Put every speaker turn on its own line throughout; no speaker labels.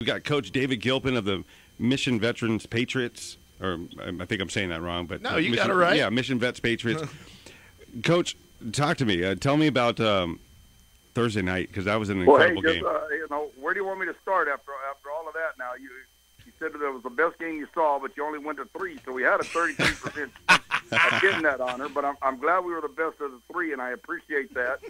We got Coach David Gilpin of the Mission Veterans Patriots, or I think I'm saying that wrong, but
no, you
Mission,
got it right.
Yeah, Mission Vets Patriots. Coach, talk to me. Tell me about Thursday night, because that was an incredible game.
Where do you want me to start after all of that? Now you said that it was the best game you saw, but you only went to 3, so we had a 33% of getting that honor. But I'm glad we were the best of the 3, and I appreciate that.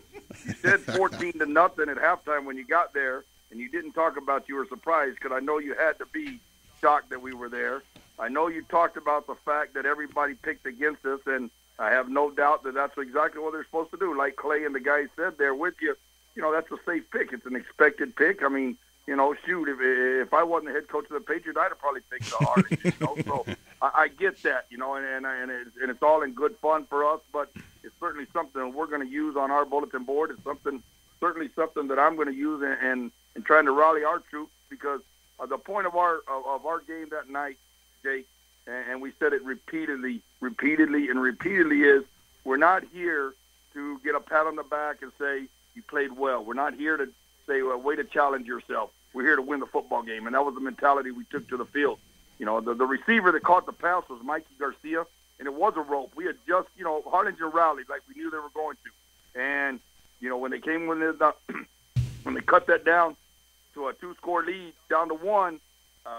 You said 14-0 at halftime when you got there, and you didn't talk about you were surprised, because I know you had to be shocked that we were there. I know you talked about the fact that everybody picked against us, and I have no doubt that that's exactly what they're supposed to do. Like Clay and the guys said there with you, that's a safe pick. It's an expected pick. I mean, shoot, if I wasn't the head coach of the Patriots, I'd have probably picked the hardest. So I get that, and it's all in good fun for us, but it's certainly something we're going to use on our bulletin board. It's certainly something that I'm going to use and trying to rally our troops, because the point of our game that night, Jake, and we said it repeatedly, is we're not here to get a pat on the back and say you played well. We're not here to say, well, way to challenge yourself. We're here to win the football game, and that was the mentality we took to the field. The receiver that caught the pass was Mikey Garcia, and it was a rope. We had just, Harlingen rallied like we knew they were going to. And, when they came when they cut that down to a 2-score lead down to 1,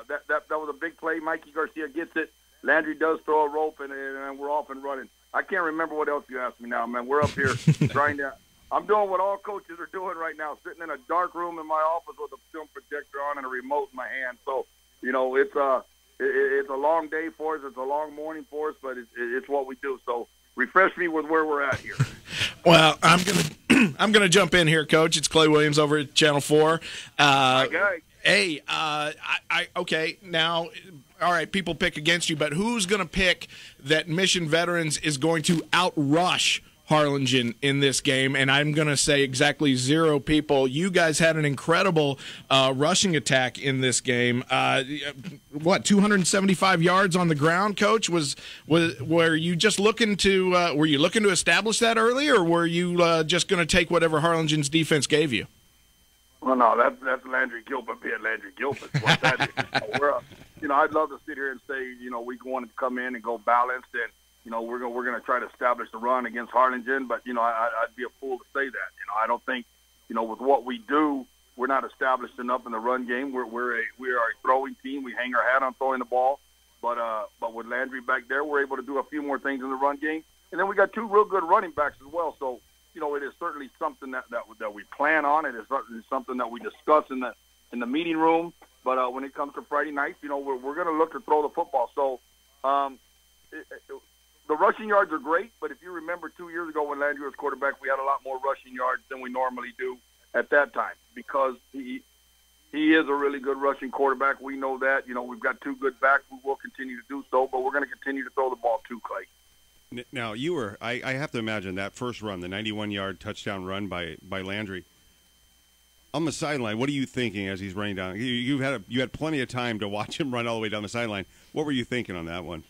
that was a big play. Mikey Garcia gets it. Landry does throw a rope, and we're off and running. I can't remember what else you asked me now, man. We're up here trying to – I'm doing what all coaches are doing right now, sitting in a dark room in my office with a film projector on and a remote in my hand. So, it's a long day for us. It's a long morning for us, but it's what we do. So refresh me with where we're at here.
Well, I'm gonna jump in here, Coach. It's Clay Williams over at Channel 4.
Okay.
Hey, okay, now, all right, people pick against you, but who's going to pick that Mission Veterans is going to outrush Harlingen in this game? And I'm going to say exactly 0 people. You guys had an incredible rushing attack in this game. 275 yards on the ground, Coach? Were you just looking to establish that early, or were you just going to take whatever Harlingen's defense gave you?
Well, no, that's Landry Gilpin being Landry Gilpin. What that is. I'd love to sit here and say, we wanted to come in and go balanced, and we're going to try to establish the run against Harlingen. But I'd be a fool to say that. I don't think, with what we do, we're not established enough in the run game. We are a throwing team. We hang our hat on throwing the ball, but with Landry back there, we're able to do a few more things in the run game. And then we got 2 real good running backs as well. So. It is certainly something that we plan on. It is certainly something that we discuss in the meeting room. But when it comes to Friday nights, we're going to look to throw the football. So the rushing yards are great. But if you remember 2 years ago when Landry was quarterback, we had a lot more rushing yards than we normally do at that time, because he is a really good rushing quarterback. We know that. We've got 2 good backs. We will continue to do so, but we're going to continue to throw the ball too, Clay.
Now, I have to imagine that first run, the 91-yard touchdown run by Landry. On the sideline, what are you thinking as he's running down? You had plenty of time to watch him run all the way down the sideline. What were you thinking on that one?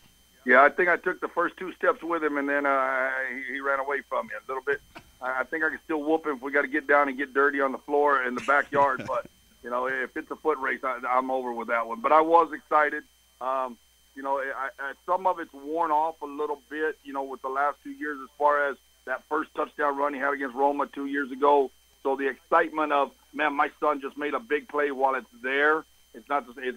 Yeah, I think I took the first 2 steps with him, and then he ran away from me a little bit. I think I can still whoop him if we got to get down and get dirty on the floor in the backyard. But, if it's a foot race, I'm over with that one. But I was excited. Some of it's worn off a little bit, with the last 2 years as far as that first touchdown run he had against Roma 2 years ago. So the excitement of, man, my son just made a big play while it's there. It's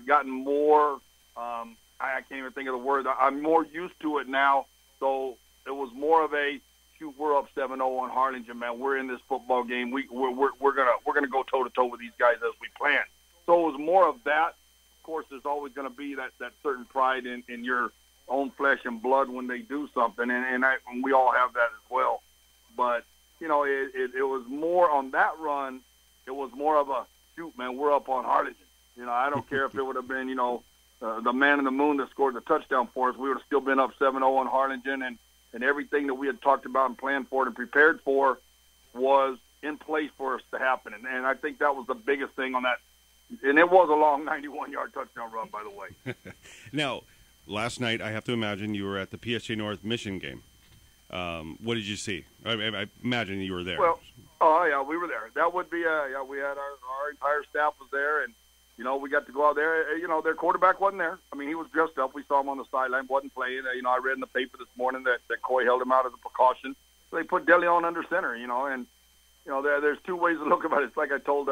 gotten more, I can't even think of the word. I'm more used to it now. So it was more of a, shoot, we're up 7-0 on Harlingen, man. We're in this football game. We're gonna go toe-to-toe with these guys as we plan. So it was more of that. Of course, there's always going to be that certain pride in your own flesh and blood when they do something, and we all have that as well. But, it was more on that run, it was more of a, shoot, man, we're up on Harlingen. I don't care if it would have been, the man in the moon that scored the touchdown for us. We would have still been up 7-0 on Harlingen, and everything that we had talked about and planned for and prepared for was in place for us to happen. And I think that was the biggest thing on that. And it was a long 91-yard touchdown run, by the way.
Now, last night, I have to imagine you were at the PSU North Mission game. What did you see? I imagine you were there.
Well, oh, yeah, we were there. That would be, we had our entire staff was there. And, we got to go out there. Their quarterback wasn't there. I mean, he was dressed up. We saw him on the sideline, wasn't playing. I read in the paper this morning that Coy held him out as a precaution. So they put DeLeon under center, and there's two ways to look about it. It's like I told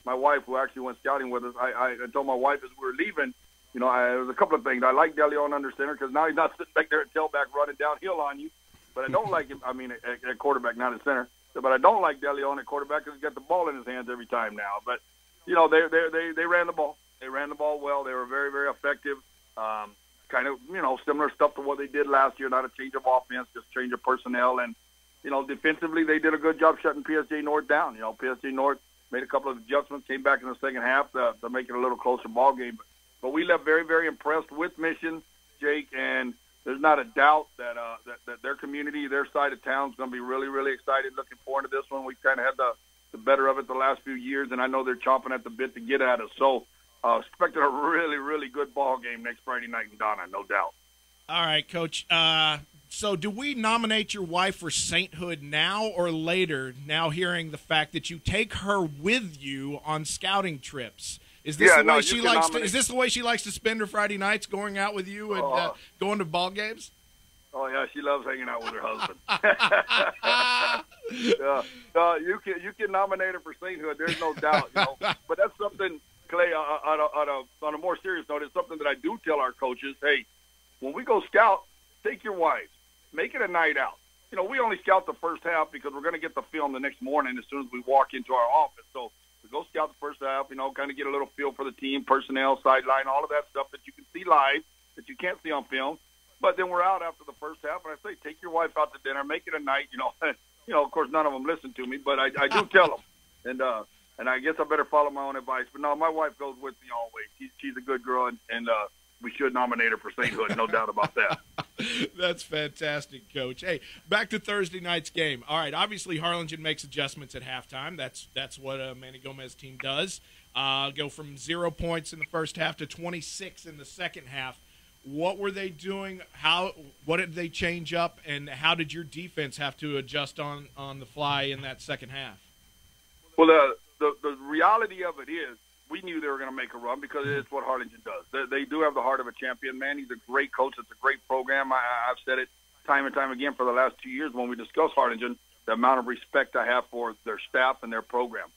my wife, who actually went scouting with us. I told my wife as we were leaving, there was a couple of things. I like DeLeon under center because now he's not sitting back there at tailback running downhill on you. But I don't like him. I mean, at quarterback, not at center. But I don't like DeLeon at quarterback because he's got the ball in his hands every time now. But they ran the ball. They ran the ball well. They were very, very effective. Kind of, similar stuff to what they did last year. Not a change of offense, just change of personnel. And defensively, they did a good job shutting PSU North down. PSU North made a couple of adjustments, came back in the second half to make it a little closer ball game. But we left very, very impressed with Mission, Jake, and there's not a doubt that their community, their side of town is going to be really, really excited, looking forward to this one. We kind of had the better of it the last few years, and I know they're chomping at the bit to get at us. So expecting a really, really good ball game next Friday night in Donna, no doubt.
All right, Coach. So do we nominate your wife for sainthood now or later, now hearing the fact that you take her with you on scouting trips? Is this Is this the way she likes to spend her Friday nights, going out with you and going to ball games?
Oh yeah, she loves hanging out with her husband. You can nominate her for sainthood. There's no doubt. But that's something, Clay. On a more serious note, it's something that I do tell our coaches. Hey, when we go scout, take your wives. Make it a night out. We only scout the first half because we're going to get the film the next morning as soon as we walk into our office. So we go scout the first half, kind of get a little feel for the team, personnel, sideline, all of that stuff that you can see live, that you can't see on film. But then we're out after the first half, and I say, take your wife out to dinner, make it a night. Of course, none of them listen to me, but I do tell them. And I guess I better follow my own advice. But no, my wife goes with me always. She's a good girl, and we should nominate her for sainthood, no doubt about that.
That's fantastic, Coach. Hey, back to Thursday night's game. All right, obviously Harlingen makes adjustments at halftime. That's what Manny Gomez's team does. Go from 0 points in the first half to 26 in the second half. What were they doing? What did they change up, and how did your defense have to adjust on the fly in that second half?
Well, the reality of it is, we knew they were going to make a run because it's what Harlingen does. They do have the heart of a champion, man. He's a great coach. It's a great program. I've said it time and time again for the last 2 years when we discuss Harlingen, the amount of respect I have for their staff and their program.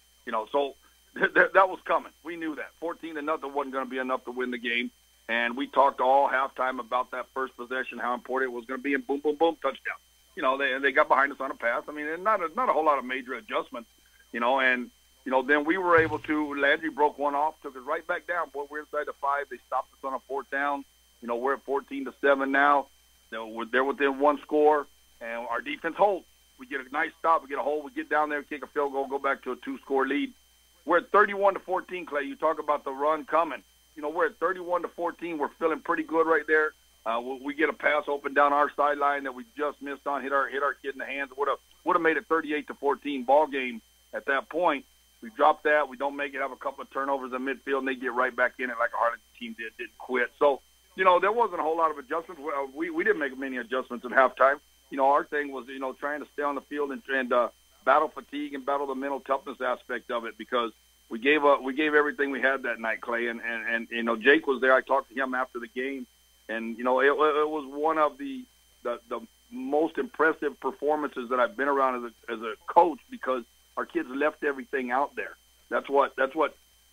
So that was coming. We knew that. 14-0 wasn't going to be enough to win the game. And we talked all halftime about that first possession, how important it was going to be, and boom, boom, boom, touchdown. They got behind us on a pass. I mean, not a whole lot of major adjustments, and then we were able to, Landry broke one off, took us right back down. Boy, we're inside the 5. They stopped us on a fourth down. We're at 14-7 now. They're within one score, and our defense holds. We get a nice stop. We get a hold. We get down there, kick a field goal, go back to a 2-score lead. We're at 31-14, Clay. You talk about the run coming. We're at 31-14. We're feeling pretty good right there. We get a pass open down our sideline that we just missed on, hit our kid in the hands. Would have made it 38-14 ball game at that point. We dropped that. We don't make it, have a couple of turnovers in midfield, and they get right back in it like a Harlingen team didn't quit. So, there wasn't a whole lot of adjustments. We didn't make many adjustments at halftime. Our thing was, trying to stay on the field and battle fatigue and battle the mental toughness aspect of it because we gave everything we had that night, Clay. And Jake was there. I talked to him after the game, and, it was one of the most impressive performances that I've been around as a coach because our kids left everything out there. That's what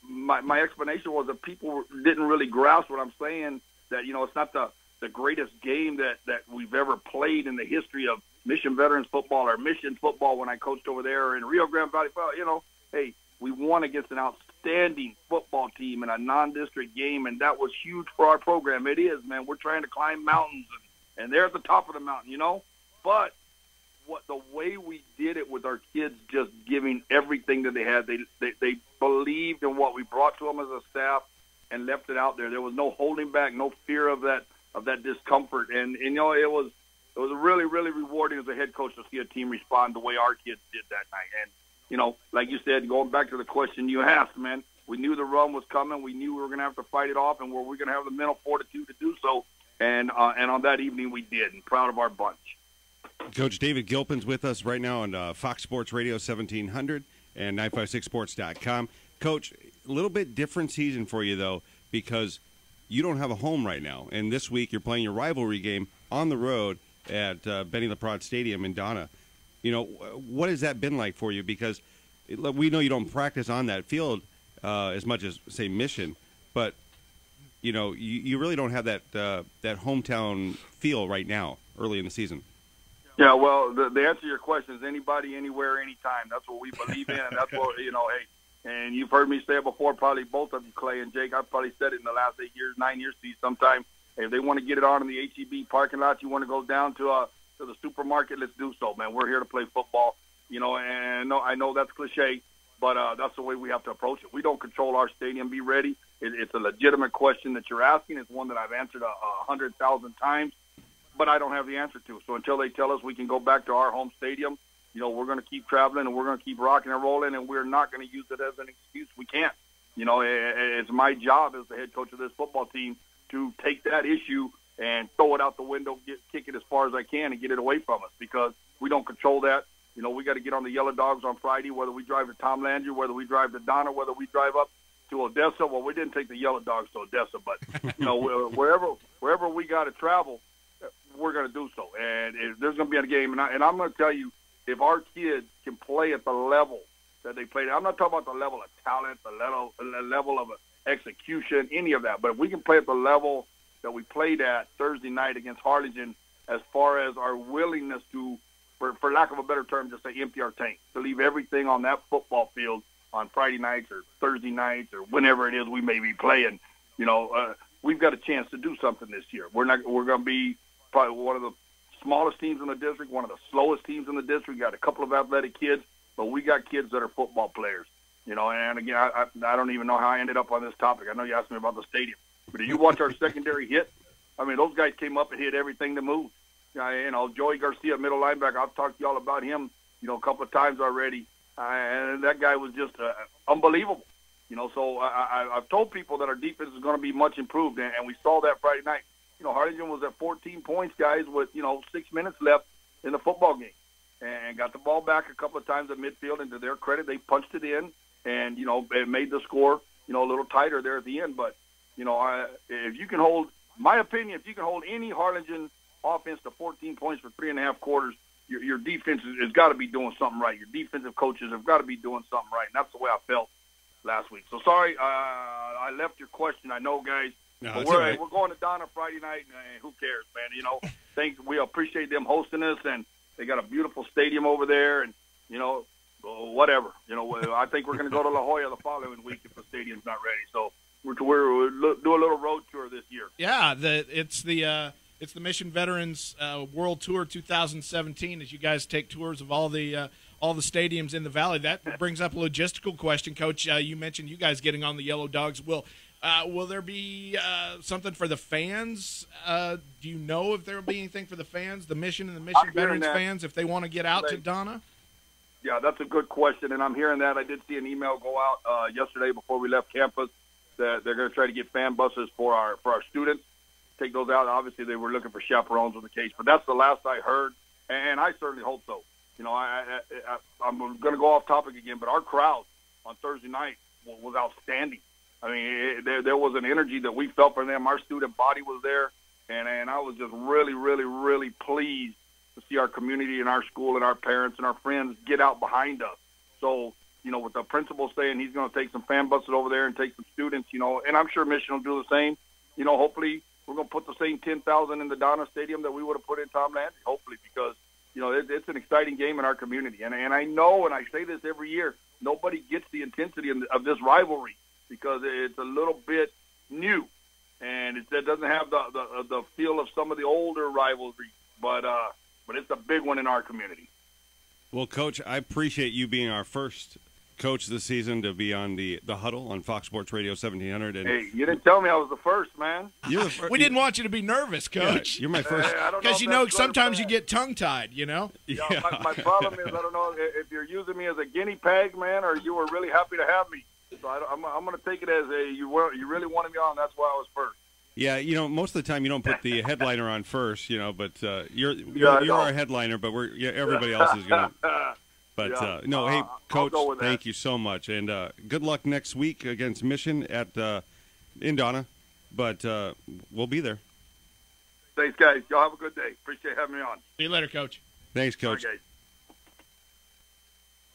my explanation was, that people didn't really grasp what I'm saying, that, it's not the greatest game that we've ever played in the history of Mission Veterans football or Mission football when I coached over there or in Rio Grande Valley. Well, hey, we won against an outstanding football team in a non-district game, and that was huge for our program. It is, man. We're trying to climb mountains, and they're at the top of the mountain, But the way we did it with our kids, just giving everything that they had, they believed in what we brought to them as a staff and left it out there. There was no holding back, no fear of that discomfort, and it was really, really rewarding as a head coach to see a team respond the way our kids did that night. And like you said, going back to the question you asked, man, we knew the run was coming. We knew we were going to have to fight it off, and we're going to have the mental fortitude to do so. And on that evening, we did. And proud of our bunch.
Coach David Gilpin's with us right now on Fox Sports Radio 1700 and 956sports.com. Coach, little bit different season for you though, because you don't have a home right now, and this week you're playing your rivalry game on the road at Benny LaPrade Stadium in Donna. You know, what has that been like for you? Because we know you don't practice on that field as much as, say, Mission, but you know, you really don't have that hometown feel right now, early in the season.
Yeah, well, the answer to your question is anybody, anywhere, anytime. That's what we believe in, and that's what, you know, hey, and you've heard me say it before, probably both of you, Clay and Jake. I've probably said it in the last 8 years, 9 years to you sometime. Hey, if they want to get it on in the HEB parking lot, you want to go down to the supermarket, let's do so, man. We're here to play football, you know, and I know that's cliche, but that's the way we have to approach it. We don't control our stadium. Be ready. It's a legitimate question that you're asking. It's one that I've answered 100,000 times, but I don't have the answer to. So until they tell us we can go back to our home stadium, you know, we're going to keep traveling and we're going to keep rocking and rolling, and we're not going to use it as an excuse. We can't. You know, it's my job as the head coach of this football team to take that issue and throw it out the window, kick it as far as I can and get it away from us, because we don't control that. You know, we got to get on the Yellow Dogs on Friday, whether we drive to Tom Landry, whether we drive to Donna, whether we drive up to Odessa. Well, we didn't take the Yellow Dogs to Odessa, but, you know, wherever we got to travel, we're going to do so. And if there's going to be a game, and I'm going to tell you, if our kids can play at the level that they played, I'm not talking about the level of talent, the level of execution, any of that, but if we can play at the level that we played at Thursday night against Harlingen, as far as our willingness to, for lack of a better term, just say empty our tank, to leave everything on that football field on Friday nights or Thursday nights or whenever it is we may be playing, you know, we've got a chance to do something this year. We're going to be probably one of the smallest teams in the district, one of the slowest teams in the district. We got a couple of athletic kids, but we got kids that are football players, you know. And again, I don't even know how I ended up on this topic. I know you asked me about the stadium, but did you watch our secondary hit? I mean, those guys came up and hit everything that moved. You know, Joey Garcia, middle linebacker, I've talked to y'all about him, you know, a couple of times already, and that guy was just unbelievable. You know, so I've told people that our defense is going to be much improved, and we saw that Friday night. You know, Harlingen was at 14 points, guys, with, you know, 6 minutes left in the football game, and got the ball back a couple of times at midfield, and to their credit, they punched it in, and, you know, it made the score, you know, a little tighter there at the end. But, you know, if you can hold, my opinion, if you can hold any Harlingen offense to 14 points for 3.5 quarters, your defense has got to be doing something right. Your defensive coaches have got to be doing something right, and that's the way I felt last week. So sorry, I left your question. I know, guys.
No,
but
we're
going to Donna Friday night, and who cares, man? You know, we appreciate them hosting us, and they got a beautiful stadium over there, and, you know, whatever. You know, I think we're going to go to La Jolla the following week if the stadium's not ready. So we'll do a little road tour this year.
Yeah, it's the Mission Veterans World Tour 2017. As you guys take tours of all the stadiums in the valley, that brings up a logistical question, Coach. You mentioned you guys getting on the Yellow Dogs. Will there be something for the fans? Do you know if there will be anything for the fans, the Mission and the Mission Veterans fans, if they want to get out to Donna?
Yeah, that's a good question, and I'm hearing that. I did see an email go out yesterday before we left campus that they're going to try to get fan buses for our students. Take those out. Obviously, they were looking for chaperones in the case, but that's the last I heard, and I certainly hope so. You know, I'm going to go off topic again, but our crowd on Thursday night was outstanding. I mean, there was an energy that we felt from them. Our student body was there, and I was just really, really, really pleased to see our community and our school and our parents and our friends get out behind us. So, you know, with the principal saying he's going to take some fan buses over there and take some students, you know, and I'm sure Mission will do the same. You know, hopefully we're going to put the same 10,000 in the Donna Stadium that we would have put in Tom Landry, hopefully, because, you know, it's an exciting game in our community. And I know, and I say this every year, nobody gets the intensity of this rivalry because it's a little bit new, and it doesn't have the feel of some of the older rivalries, but it's a big one in our community.
Well, Coach, I appreciate you being our first coach this season to be on the Huddle on Fox Sports Radio 1700. And
hey, you didn't tell me I was the first, man.
You're the first.
We didn't want you to be nervous, Coach.
Yeah, you're my first.
Because you know sometimes you get tongue-tied, you know?
Yeah. My problem is I don't know if you're using me as a guinea pig, man, or you were really happy to have me. So I'm going to take it as you really wanted me on. That's why I was first.
Yeah, you know, most of the time you don't put the headliner on first, you know, but you're our headliner, but everybody else is going to. But
Yeah.
no, hey,
I'll
Coach,
go with that.
thank you so much, and good luck next week against Mission at in Donna. But we'll be there.
Thanks, guys. Y'all have a good day. Appreciate having me on.
See you later, Coach.
Thanks, Coach.
Bye, guys.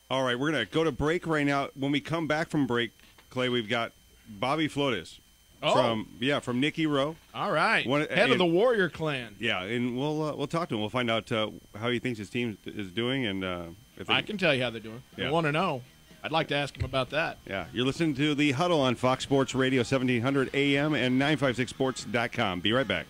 All right, we're gonna go to break right now. When we come back from break, Clay, we've got Bobby Flotis from Nicky Rowe.
All right. Head of
and-
the Warrior Clan.
Yeah, and we'll talk to him. We'll find out how he thinks his team is doing, and if
I can tell you how they're doing.
Yeah.
I want to know. I'd like to ask him about that.
Yeah, you're listening to the Huddle on Fox Sports Radio 1700 AM and 956sports.com. Be right back.